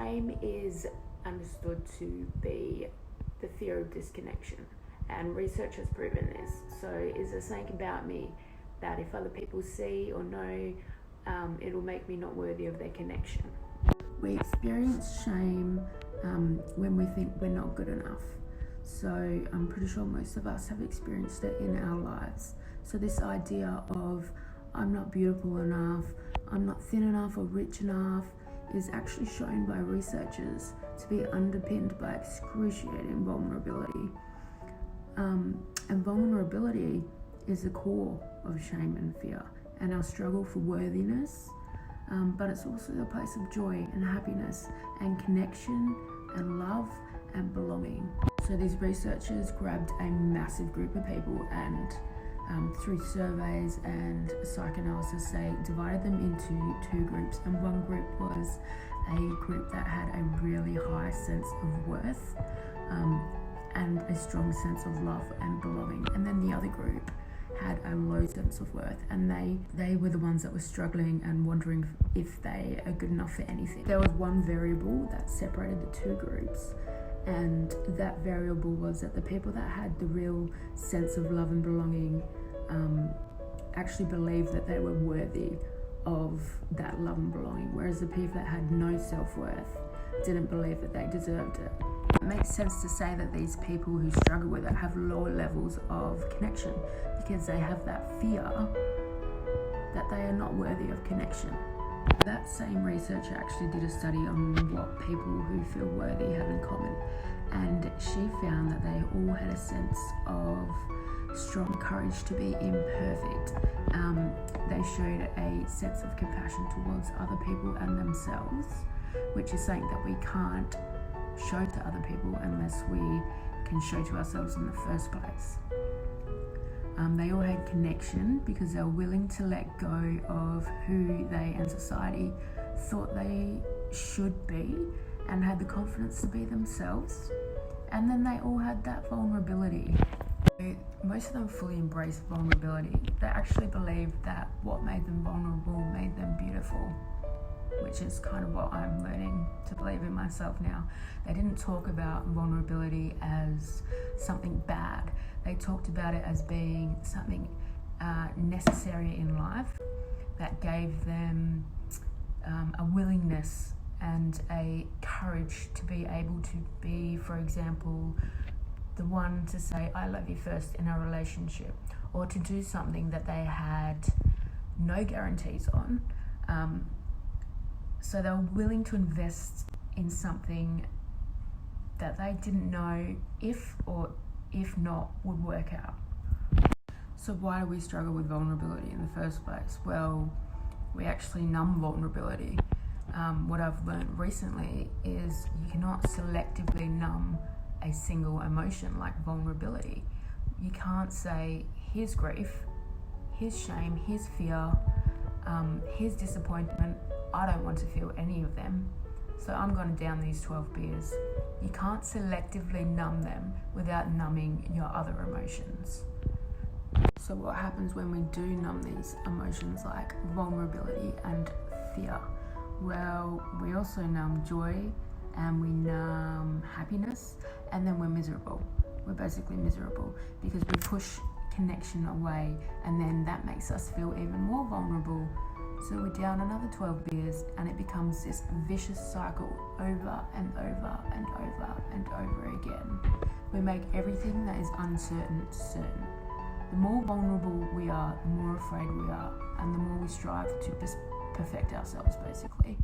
Shame is understood to be the fear of disconnection, and research has proven this. So, is there something about me that if other people see or know, it'll make me not worthy of their connection? We experience shame when we think we're not good enough. So I'm pretty sure most of us have experienced it in our lives. So this idea of I'm not beautiful enough, I'm not thin enough or rich enough is actually shown by researchers to be underpinned by excruciating vulnerability. And vulnerability is the core of shame and fear and our struggle for worthiness, but it's also the place of joy and happiness and connection and love and belonging. So these researchers grabbed a massive group of people and through surveys and psychoanalysis, they divided them into two groups, and one group was a group that had a really high sense of worth and a strong sense of love and belonging, and then the other group had a low sense of worth, and they were the ones that were struggling and wondering if they are good enough for anything. There was one variable that separated the two groups, and that variable was that the people that had the real sense of love and belonging actually believed that they were worthy of that love and belonging, whereas the people that had no self-worth didn't believe that they deserved it. It makes sense to say that these people who struggle with it have lower levels of connection because they have that fear that they are not worthy of connection. That same researcher actually did a study on what people who feel worthy have in common, and she found that they all had a sense of strong courage to be imperfect. They showed a sense of compassion towards other people and themselves, which is something that we can't show to other people unless we can show to ourselves in the first place. They all had connection because they were willing to let go of who they and society thought they should be and had the confidence to be themselves. And then they all had that vulnerability. Most of them fully embraced vulnerability. They actually believed that what made them vulnerable made them beautiful, which is kind of what I'm learning to believe in myself now. They didn't talk about vulnerability as something bad. They talked about it as being something necessary in life that gave them a willingness and a courage to be able to be, for example, the one to say I love you first in a relationship, or to do something that they had no guarantees on. So they were willing to invest in something that they didn't know if or if not would work out. So why do we struggle with vulnerability in the first place? Well, we actually numb vulnerability. What I've learned recently is you cannot selectively numb a single emotion like vulnerability. You can't say, here's grief, here's shame, here's fear, here's disappointment. I don't want to feel any of them, so I'm going to down these 12 beers. You can't selectively numb them without numbing your other emotions. So what happens when we do numb these emotions like vulnerability and fear? Well, we also numb joy and we numb happiness, and then we're miserable. We're basically miserable because we push connection away, and then that makes us feel even more vulnerable. So we're down another 12 beers, and it becomes this vicious cycle over and over and over and over again. We make everything that is uncertain certain. The more vulnerable we are, the more afraid we are, and the more we strive to perfect ourselves, basically.